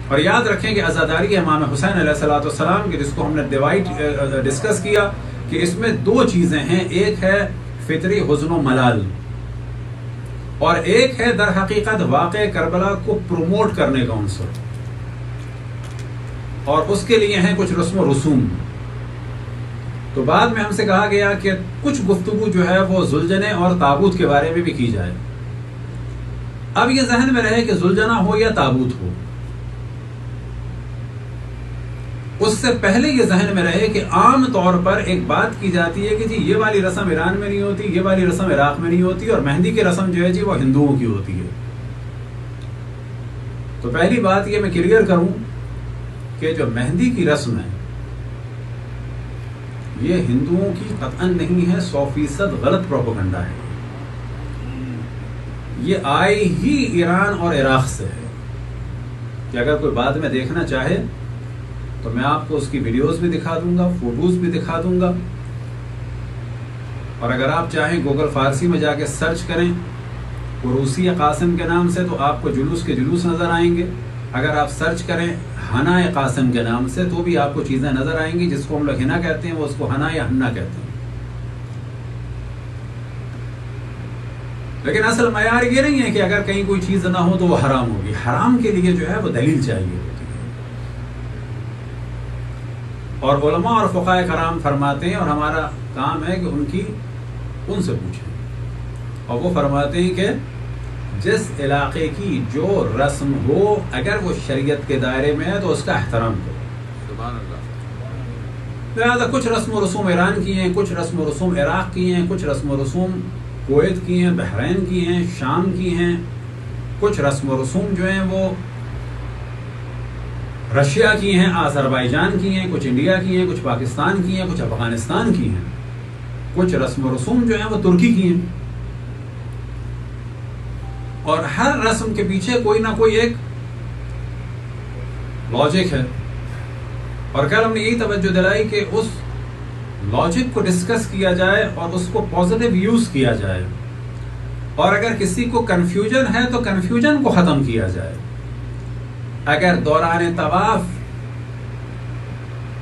اور یاد رکھیں کہ عزاداری امام حسین علیہ السلام کی، جس کو ہم نے ڈسکس کیا کہ اس میں دو چیزیں ہیں، ایک ہے فطری حزن و ملال، اور ایک ہے در حقیقت واقع کربلا کو پروموٹ کرنے کا عنصر، اور اس کے لیے ہیں کچھ رسم و رسوم۔ تو بعد میں ہم سے کہا گیا کہ کچھ گفتگو جو ہے وہ زلجنے اور تابوت کے بارے میں بھی کی جائے۔ اب یہ ذہن میں رہے کہ زلجنہ ہو یا تابوت ہو، اس سے پہلے یہ ذہن میں رہے کہ عام طور پر ایک بات کی جاتی ہے کہ جی یہ والی رسم ایران میں نہیں ہوتی، یہ والی رسم عراق میں نہیں ہوتی، اور مہندی کی رسم جو ہے جی وہ ہندوؤں کی ہوتی ہے۔ تو پہلی بات یہ میں کلیئر کروں کہ جو مہندی کی رسم ہے یہ ہندوؤں کی قطعاً نہیں ہے، 100% غلط پروپیگنڈا ہے۔ یہ آئی ہی ایران اور عراق سے ہے، کہ اگر کوئی بعد میں دیکھنا چاہے تو میں آپ کو اس کی ویڈیوز بھی دکھا دوں گا، فوٹوز بھی دکھا دوں گا، اور اگر آپ چاہیں گوگل فارسی میں جا کے سرچ کریں عروسی قاسم کے نام سے تو آپ کو جلوس کے جلوس نظر آئیں گے۔ اگر آپ سرچ کریں ہنا قاسم کے نام سے تو بھی آپ کو چیزیں نظر آئیں گی، جس کو ہم لوگ ہنا کہتے ہیں وہ اس کو ہنا یا ہنا کہتے ہیں۔ لیکن اصل معیار یہ نہیں ہے کہ اگر کہیں کوئی چیز نہ ہو تو وہ حرام ہوگی، حرام کے لیے جو ہے وہ دلیل چاہیے ہوتی ہے، اور علماء اور فقہائے کرام فرماتے ہیں، اور ہمارا کام ہے کہ ان سے پوچھیں، اور وہ فرماتے ہیں کہ جس علاقے کی جو رسم ہو اگر وہ شریعت کے دائرے میں ہے تو اس کا احترام کرو۔ سبحان اللہ۔ لہٰذا کچھ رسم و رسوم ایران کی ہیں، کچھ رسم و رسوم عراق کی ہیں، کچھ رسم و رسوم کویت کی ہیں، بحرین کی ہیں، شام کی ہیں، کچھ رسم و رسوم جو ہیں وہ رشیا کی ہیں، آذربائیجان کی ہیں، کچھ انڈیا کی ہیں، کچھ پاکستان کی ہیں، کچھ افغانستان کی ہیں، کچھ رسم و رسوم جو ہیں وہ ترکی کی ہیں، اور ہر رسم کے پیچھے کوئی نہ کوئی ایک لاجک ہے۔ اور کل ہم نے یہی توجہ دلائی کہ اس لاجک کو ڈسکس کیا جائے اور اس کو پازیٹیو یوز کیا جائے، اور اگر کسی کو کنفیوژن ہے تو کنفیوژن کو ختم کیا جائے۔ اگر دوران طواف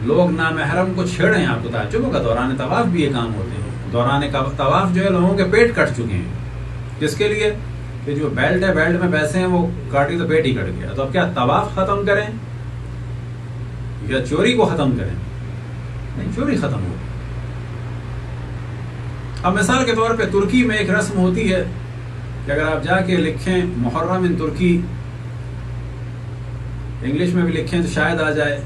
لوگ نامحرم کو چھیڑیں، آپ کو تعجب ہوگا دوران طواف بھی یہ کام ہوتے ہیں۔ دوران طواف جو ہے لوگوں کے پیٹ کٹ چکے ہیں، جس کے لیے کہ جو بیلٹ ہے بیلٹ میں پیسے ہیں وہ کاٹی تو پیٹ ہی کٹ گیا۔ تو اب کیا طواف ختم کریں یا چوری کو ختم کریں؟ نہیں، چوری ختم ہو۔ اب مثال کے طور پہ ترکی میں ایک رسم ہوتی ہے کہ اگر آپ جا کے لکھیں محرم ان ترکی، انگلش میں بھی لکھیں تو شاید آ جائے،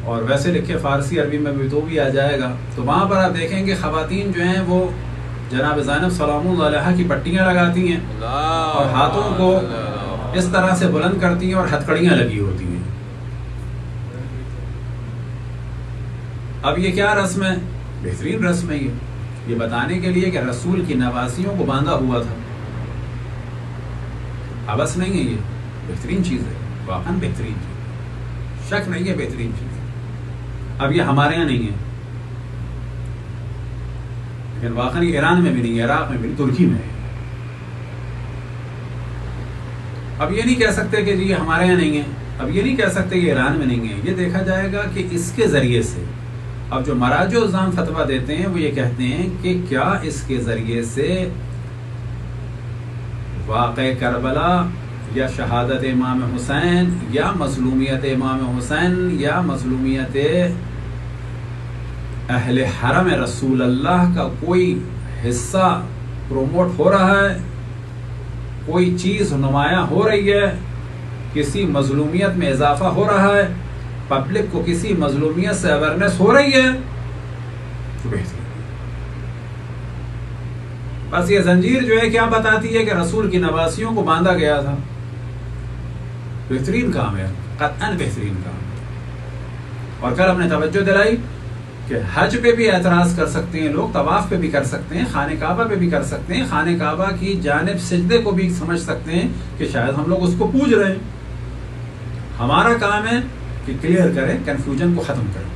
اور ویسے لکھیں فارسی عربی میں بھی تو بھی آ جائے گا، تو وہاں پر آپ دیکھیں گے خواتین جو ہیں وہ جناب زینب سلام اللہ علیہا کی پٹیاں لگاتی ہیں اور ہاتھوں کو اس طرح سے بلند کرتی ہیں اور ہتھکڑیاں لگی ہوتی ہیں۔ اب یہ کیا رسم ہے؟ بہترین رسم ہے یہ بتانے کے لیے کہ رسول کی نواسیوں کو باندھا ہوا تھا، ابس نہیں ہے، یہ بہترین چیز ہے، واقعا بہترین چیز، شک نہیں ہے بہترین چیز۔ اب یہ ہمارے یہاں نہیں ہے، لیکن واقعی ایران میں بھی نہیں ہے، عراق میں بھی نہیں، ترکی میں ہے۔ اب یہ نہیں کہہ سکتے کہ جی یہ ہمارے یہاں نہیں ہے، اب یہ نہیں کہہ سکتے کہ ایران میں نہیں ہے، یہ دیکھا جائے گا کہ اس کے ذریعے سے اب جو مراجع الزام فتویٰ دیتے ہیں وہ یہ کہتے ہیں کہ کیا اس کے ذریعے سے واقع کربلا یا شہادت امام حسین یا مظلومیت امام حسین یا مظلومیت اہل حرم رسول اللہ کا کوئی حصہ پروموٹ ہو رہا ہے، کوئی چیز نمایاں ہو رہی ہے، کسی مظلومیت میں اضافہ ہو رہا ہے، پبلک کو کسی مظلومیت سے اویئرنیس ہو رہی ہے، تو بہتر۔ بس یہ زنجیر جو ہے کیا بتاتی ہے کہ رسول کی نواسیوں کو باندھا گیا تھا۔ بہترین کام ہے، قطعاً بہترین کام ہے۔ اور کل ہم نے توجہ دلائی کہ حج پہ بھی اعتراض کر سکتے ہیں لوگ، طواف پہ بھی کر سکتے ہیں، خانہ کعبہ پہ بھی کر سکتے ہیں، خانہ کعبہ کی جانب سجدے کو بھی سمجھ سکتے ہیں کہ شاید ہم لوگ اس کو پوج رہے ہیں۔ ہمارا کام ہے کہ کلیئر کریں، کنفیوژن کو ختم کریں۔